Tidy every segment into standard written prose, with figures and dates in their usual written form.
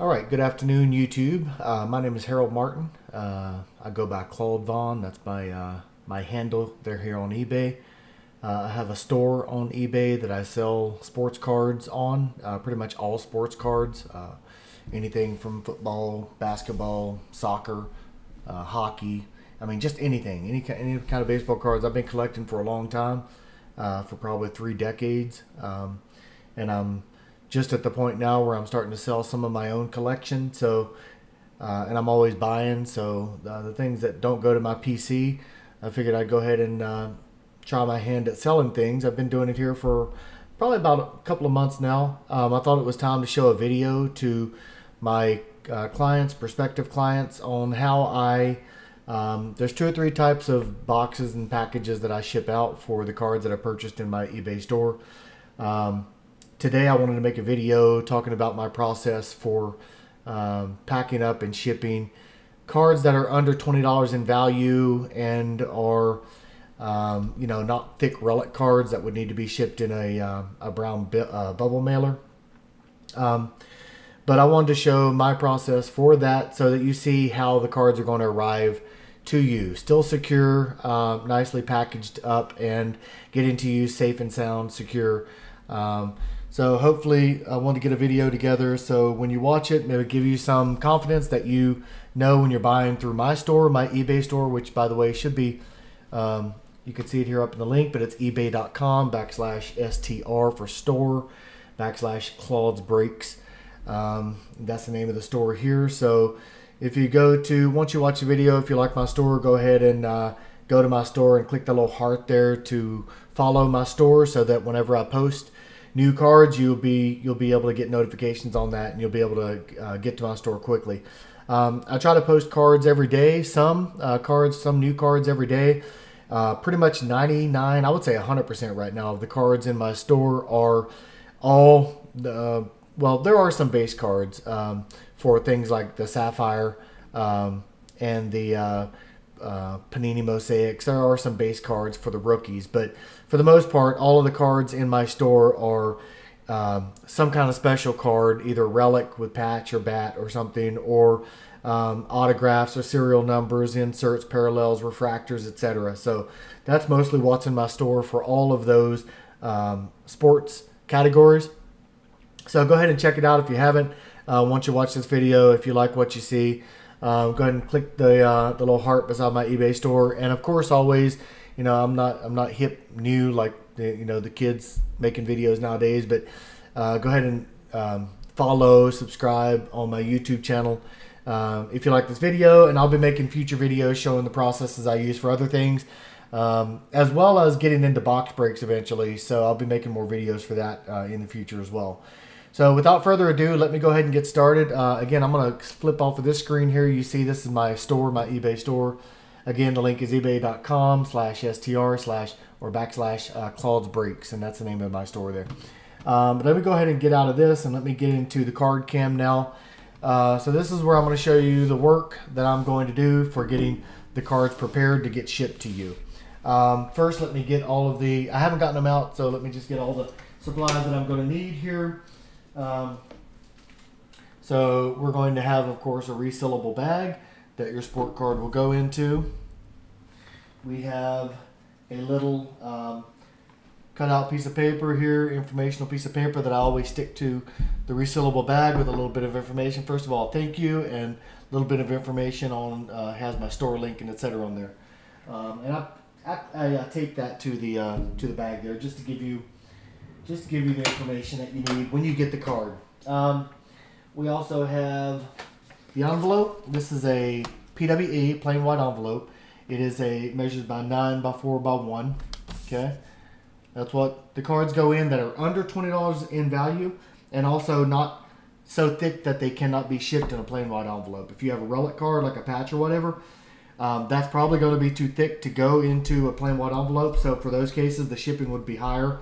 All right, good afternoon, YouTube. My name is Harold Martin. I go by Clauddvon. That's my handle there here on eBay. I have a store on eBay that I sell sports cards on, pretty much all sports cards, anything from football, basketball, soccer, hockey. I mean, just anything, any kind of baseball cards. I've been collecting for a long time, for probably 3 decades, and I'm just at the point now where I'm starting to sell some of my own collection. So, and I'm always buying. So the things that don't go to my PC, I figured I'd go ahead and try my hand at selling things. I've been doing it here for probably about a couple of months now. I thought it was time to show a video to my clients, prospective clients, on how there's 2 or 3 types of boxes and packages that I ship out for the cards that I purchased in my eBay store. Today I wanted to make a video talking about my process for packing up and shipping cards that are under $20 in value and are not thick relic cards that would need to be shipped in a brown bubble mailer. But I wanted to show my process for that so that you see how the cards are going to arrive to you. Still secure, nicely packaged up, and get into you safe and sound, secure. So hopefully I want to get a video together so when you watch it, maybe give you some confidence that you know when you're buying through my store, my eBay store, which by the way should be, you can see it here up in the link, but it's ebay.com/str for store /Clauds Breaks. That's the name of the store here. So if you once you watch the video, if you like my store, go ahead and go to my store and click the little heart there to follow my store so that whenever I post new cards, you'll be able to get notifications on that, and you'll be able to get to my store quickly. I try to post cards every day, some new cards every day. Pretty much 99, I would say 100% right now of the cards in my store are all, well, there are some base cards for things like the Sapphire and the Panini Mosaics. There are some base cards for the rookies, but for the most part, all of the cards in my store are some kind of special card, either relic with patch or bat or something, or autographs or serial numbers, inserts, parallels, refractors, etc. So that's mostly what's in my store for all of those sports categories. So go ahead and check it out if you haven't. Once you watch this video, if you like what you see, go ahead and click the little heart beside my eBay store. And of course, always, I'm not hip new like the kids making videos nowadays, but go ahead and follow, subscribe on my YouTube channel if you like this video, and I'll be making future videos showing the processes I use for other things, as well as getting into box breaks eventually. So I'll be making more videos for that in the future as well. So without further ado, let me go ahead and get started. Again, I'm going to flip off of this screen here. You see this is my store, my eBay store. Again, the link is ebay.com/str/ or /Clauds Breaks, and that's the name of my store there. But let me go ahead and get out of this, and let me get into the card cam now. So this is where I'm going to show you the work that I'm going to do for getting the cards prepared to get shipped to you. First, let me get all of I haven't gotten them out, so let me just get all the supplies that I'm going to need here. So we're going to have, of course, a resealable bag that your sport card will go into. We have a little cutout piece of paper here, informational piece of paper that I always stick to the resealable bag with a little bit of information. First of all, thank you, and a little bit of information on has my store link and etc. on there. And I take that to the bag there just to give you the information that you need when you get the card. We also have the envelope. This is a PWE plain white envelope. It measures by 9 by 4 by 1. Okay, that's what the cards go in that are under $20 in value, and also not so thick that they cannot be shipped in a plain white envelope. If you have a relic card like a patch or whatever, that's probably going to be too thick to go into a plain white envelope. So for those cases, the shipping would be higher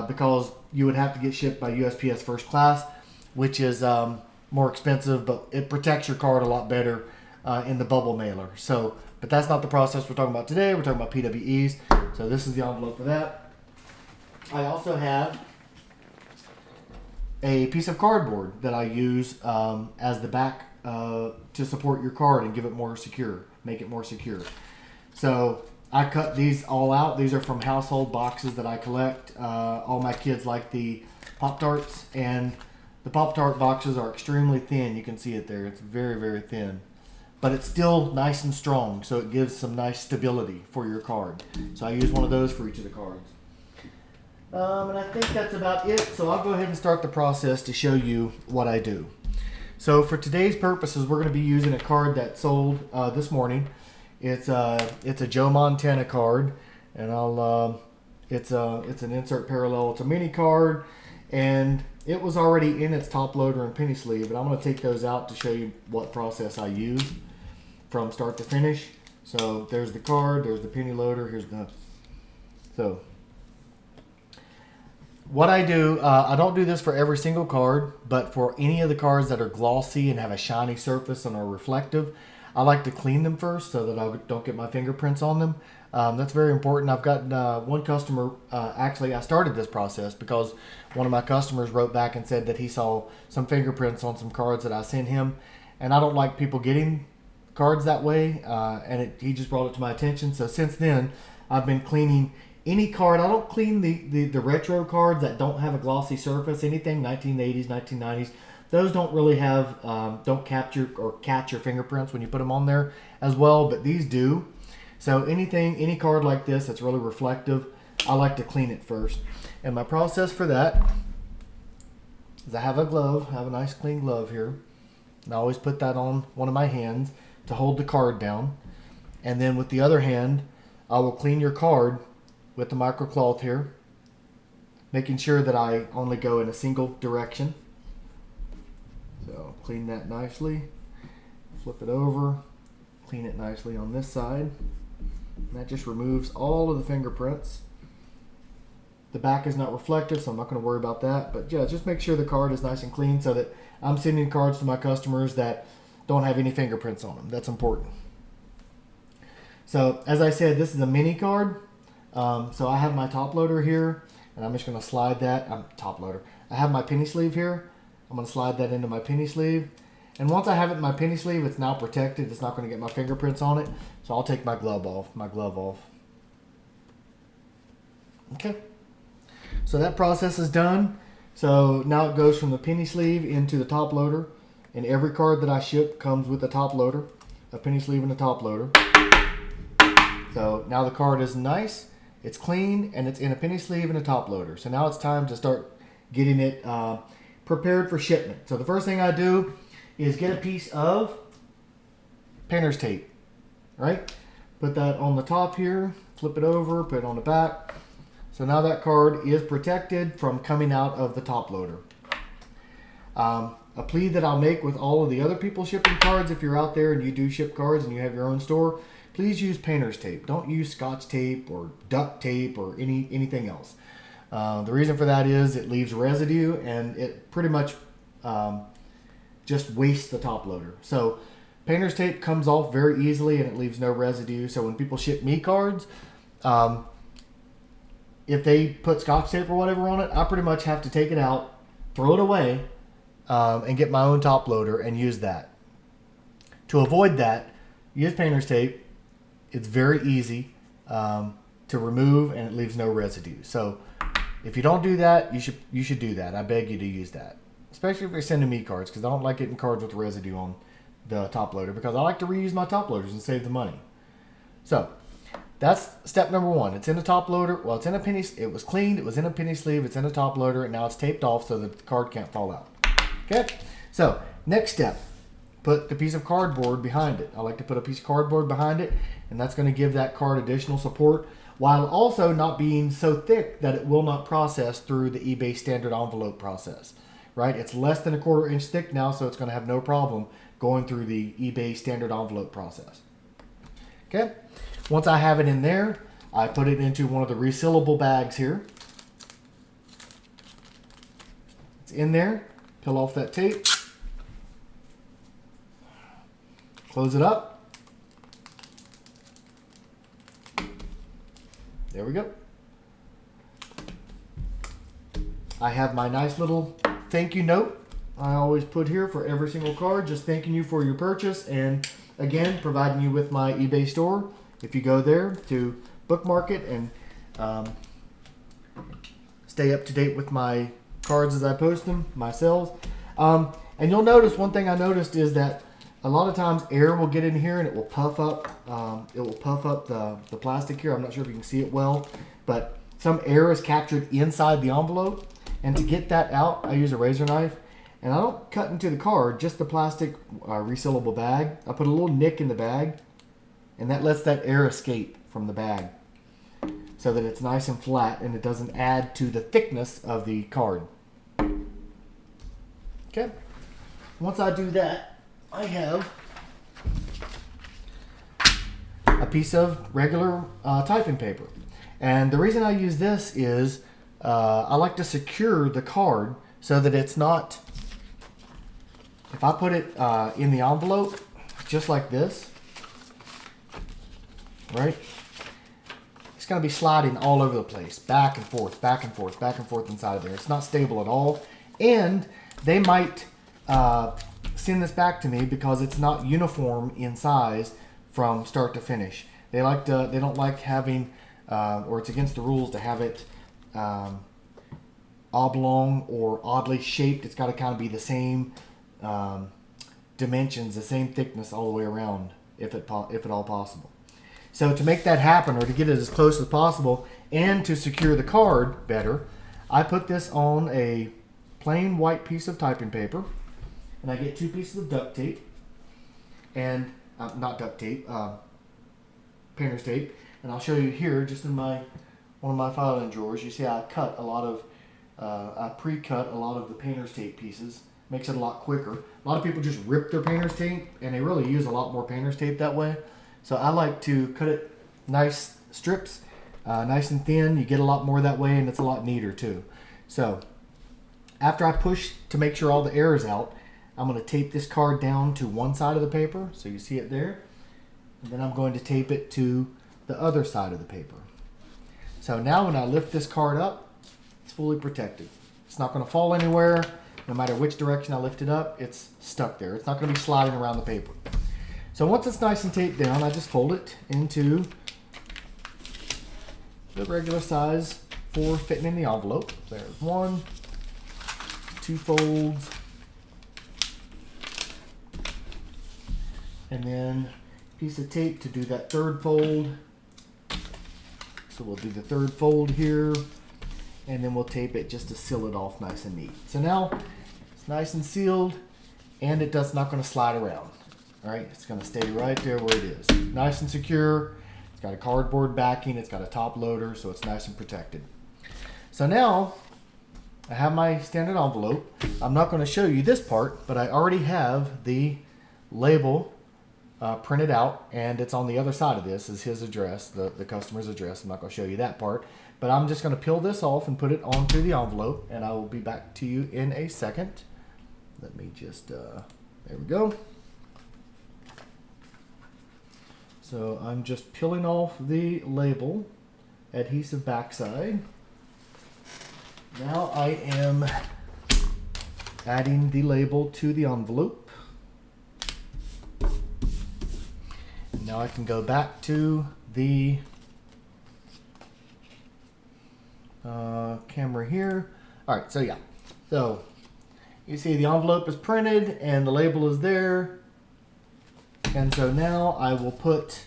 because you would have to get shipped by USPS First Class, which is more expensive, but it protects your card a lot better in the bubble mailer. So, but that's not the process we're talking about today. We're talking about PWEs. So this is the envelope for that. I also have a piece of cardboard that I use as the back to support your card and give it more secure, make it more secure. So I cut these all out. These are from household boxes that I collect. All my kids like the Pop-Tarts, and the Pop-Tart boxes are extremely thin. You can see it there. It's very, very thin. But it's still nice and strong, so it gives some nice stability for your card. So I use one of those for each of the cards. And I think that's about it. So I'll go ahead and start the process to show you what I do. So for today's purposes, we're going to be using a card that sold this morning. It's a Joe Montana card, and it's an insert parallel. It's a mini card, and it was already in its top loader and penny sleeve. But I'm going to take those out to show you what process I use from start to finish. So there's the card, there's the penny loader, so what I do, I don't do this for every single card, but for any of the cards that are glossy and have a shiny surface and are reflective, I like to clean them first so that I don't get my fingerprints on them. That's very important. I've got one customer, actually I started this process because one of my customers wrote back and said that he saw some fingerprints on some cards that I sent him, and I don't like people getting cards that way, and he just brought it to my attention. So since then, I've been cleaning any card. I don't clean the retro cards that don't have a glossy surface. Anything 1980s, 1990s, those don't really have, don't capture or catch your fingerprints when you put them on there as well, but these do. So any card like this that's really reflective, I like to clean it first. And my process for that is I have a glove, I have a nice clean glove here. And I always put that on one of my hands to hold the card down. And then with the other hand, I will clean your card with the microcloth here, making sure that I only go in a single direction. So clean that nicely, flip it over, clean it nicely on this side. And that just removes all of the fingerprints. The back is not reflective, so I'm not going to worry about that. But yeah, just make sure the card is nice and clean so that I'm sending cards to my customers that don't have any fingerprints on them. That's important. So as I said, this is a mini card. So I have my top loader here, and I'm just going to slide that. Top loader. I have my penny sleeve here. I'm going to slide that into my penny sleeve. And once I have it in my penny sleeve, it's now protected. It's not going to get my fingerprints on it. So I'll take my glove off. Okay. So that process is done. So now it goes from the penny sleeve into the top loader. And every card that I ship comes with a top loader, a penny sleeve and a top loader. So now the card is nice, it's clean, and it's in a penny sleeve and a top loader. So now it's time to start getting it prepared for shipment. So the first thing I do is get a piece of painter's tape, right? Put that on the top here, flip it over, put it on the back. So now that card is protected from coming out of the top loader. A plea that I'll make with all of the other people shipping cards, if you're out there and you do ship cards and you have your own store, please use painter's tape. Don't use Scotch tape or duct tape or anything else. The reason for that is it leaves residue, and it pretty much just wastes the top loader. So painter's tape comes off very easily and it leaves no residue. So when people ship me cards, if they put Scotch tape or whatever on it, I pretty much have to take it out, throw it away, and get my own top loader and use that. To avoid that, use painter's tape. It's very easy to remove, and it leaves no residue. So if you don't do that, you should do that. I beg you to use that, especially if you're sending me cards, because I don't like getting cards with residue on the top loader, because I like to reuse my top loaders and save the money. So that's step number one. It's in a top loader. Well, it's in a penny. It was cleaned. It was in a penny sleeve. It's in a top loader, and now it's taped off so that the card can't fall out. Okay. So next step, put the piece of cardboard behind it. I like to put a piece of cardboard behind it, and that's going to give that card additional support, while also not being so thick that it will not process through the eBay standard envelope process. Right? It's less than 1/4 inch thick now, so it's going to have no problem going through the eBay standard envelope process. Okay. Once I have it in there, I put it into one of the resealable bags here. It's in there. Peel off that tape. Close it up. There we go. I have my nice little thank you note I always put here for every single card, just thanking you for your purchase, and again, providing you with my eBay store. If you go there to bookmark it and stay up to date with my cards as I post them, my sales. And you'll notice, one thing I noticed is that a lot of times air will get in here and it will puff up. The plastic here. I'm not sure if you can see it well, but some air is captured inside the envelope. And to get that out, I use a razor knife. And I don't cut into the card, just the plastic resealable bag. I put a little nick in the bag, and that lets that air escape from the bag so that it's nice and flat and it doesn't add to the thickness of the card. Okay. Once I do that, I have a piece of regular typing paper. And the reason I use this is I like to secure the card so that it's not, if I put it in the envelope just like this, right, it's going to be sliding all over the place, back and forth, back and forth, back and forth inside of there. It's not stable at all. And they might send this back to me because it's not uniform in size from start to finish. They don't like having, or it's against the rules to have it oblong or oddly shaped. It's got to kind of be the same dimensions, the same thickness all the way around, if at all possible. So to make that happen, or to get it as close as possible, and to secure the card better, I put this on a plain white piece of typing paper, and I get 2 pieces of duct tape, and not duct tape, painter's tape, and I'll show you here, just in one of my filing drawers. You see I cut a lot of, I pre-cut a lot of the painter's tape pieces. Makes it a lot quicker. A lot of people just rip their painter's tape, and they really use a lot more painter's tape that way. So I like to cut it nice strips, nice and thin. You get a lot more that way, and it's a lot neater too. So after I push to make sure all the air is out, I'm going to tape this card down to one side of the paper, so you see it there. And then I'm going to tape it to the other side of the paper. So now when I lift this card up, it's fully protected. It's not going to fall anywhere. No matter which direction I lift it up, it's stuck there. It's not going to be sliding around the paper. So once it's nice and taped down, I just fold it into the regular size for fitting in the envelope. There's 1, 2 folds, and then a piece of tape to do that 3rd fold. So we'll do the 3rd fold here, and then we'll tape it just to seal it off nice and neat. So now it's nice and sealed, and it's not going to slide around. All right, it's going to stay right there where it is. Nice and secure. It's got a cardboard backing. It's got a top loader, so it's nice and protected. So now I have my standard envelope. I'm not going to show you this part, but I already have the label printed out, and it's on the other side of this is his address, the customer's address. I'm not going to show you that part, but I'm just going to peel this off and put it onto the envelope, and I will be back to you in a second. Let me just, there we go. So I'm just peeling off the label, adhesive backside. Now I am adding the label to the envelope. Now I can go back to the camera here. All right, so yeah. So you see the envelope is printed and the label is there. And so now I will put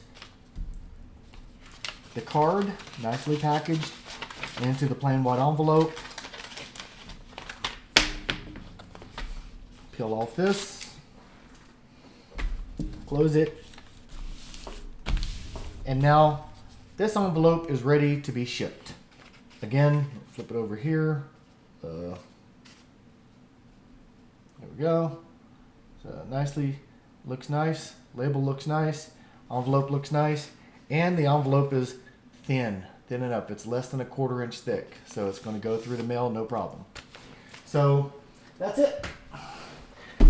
the card, nicely packaged, into the plain white envelope. Peel off this, close it, and now this envelope is ready to be shipped. Again, flip it over here. There we go. So nicely, looks nice. Label looks nice. Envelope looks nice. And the envelope is thin enough. It's less than a 1/4 inch thick. So it's going to go through the mail, no problem. So that's it.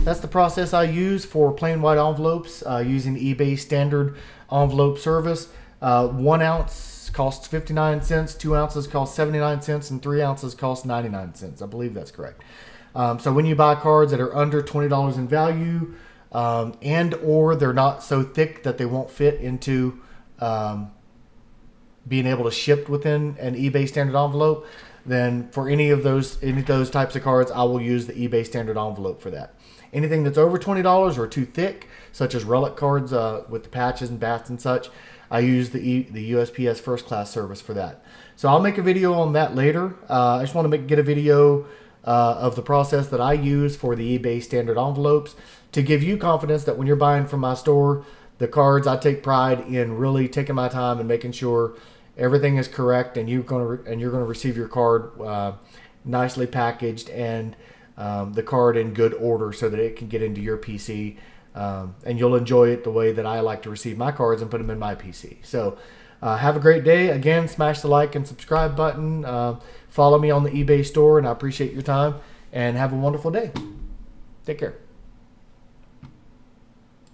That's the process I use for plain white envelopes using eBay standard envelope service. 1 ounce costs 59 cents, 2 ounces cost 79 cents, and 3 ounces cost 99 cents. I believe that's correct. So when you buy cards that are under $20 in value, and or they're not so thick that they won't fit into being able to ship within an eBay standard envelope, then for any of those types of cards, I will use the eBay standard envelope for that. Anything that's over $20 or too thick, such as relic cards with the patches and bats and such, I use the USPS First Class service for that. So I'll make a video on that later. I just want to get a video of the process that I use for the eBay standard envelopes to give you confidence that when you're buying from my store, the cards, I take pride in really taking my time and making sure everything is correct, and you're going to receive your card nicely packaged and the card in good order so that it can get into your PC, and you'll enjoy it the way that I like to receive my cards and put them in my PC. So have a great day. Again, smash the like and subscribe button. Follow me on the eBay store, and I appreciate your time, and have a wonderful day. Take care.